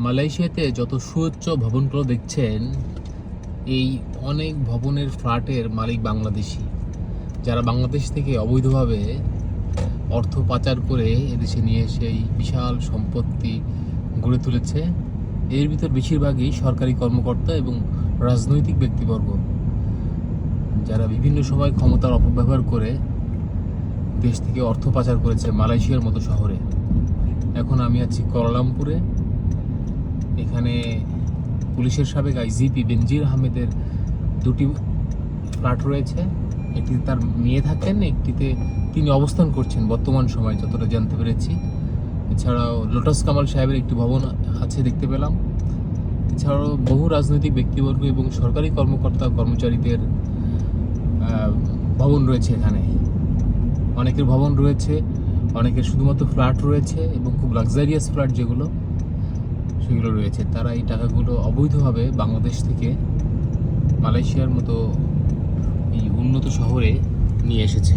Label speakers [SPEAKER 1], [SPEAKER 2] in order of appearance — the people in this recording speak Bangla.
[SPEAKER 1] মালয়েশিয়াতে যত সুউচ্চ ভবনগুলো দেখছেন, এই অনেক ভবনের ফ্ল্যাটের মালিক বাংলাদেশি, যারা বাংলাদেশ থেকে অবৈধভাবে অর্থ পাচার করে এদেশে নিয়ে এসে এই বিশাল সম্পত্তি গড়ে তুলেছে। এর ভিতর বেশিরভাগই সরকারি কর্মকর্তা এবং রাজনৈতিক ব্যক্তিবর্গ, যারা বিভিন্ন সময় ক্ষমতার অপব্যবহার করে দেশ থেকে অর্থ পাচার করেছে মালয়েশিয়ার মতো শহরে। এখন আমি আছি কুয়ালালামপুরে। এখানে পুলিশের সাবেক আইজিপি বেনজির আহমেদের দুটি ফ্ল্যাট রয়েছে। একটিতে তার মেয়ে থাকেন, একটিতে তিনি অবস্থান করছেন বর্তমান সময়, যতটা জানতে পেরেছি। এছাড়াও লোটাস কামাল সাহেবের একটি ভবন আছে দেখতে পেলাম। এছাড়াও বহু রাজনৈতিক ব্যক্তিবর্গ এবং সরকারি কর্মকর্তা কর্মচারীদের ভবন রয়েছে এখানে। অনেকের ভবন রয়েছে, অনেকের শুধুমাত্র ফ্ল্যাট রয়েছে এবং খুব লাক্সারিয়াস ফ্ল্যাট যেগুলো, সেগুলো রয়েছে। তারা এই টাকাগুলো অবৈধভাবে বাংলাদেশ থেকে মালয়েশিয়ার মতো এই উন্নত শহরে নিয়ে এসেছে।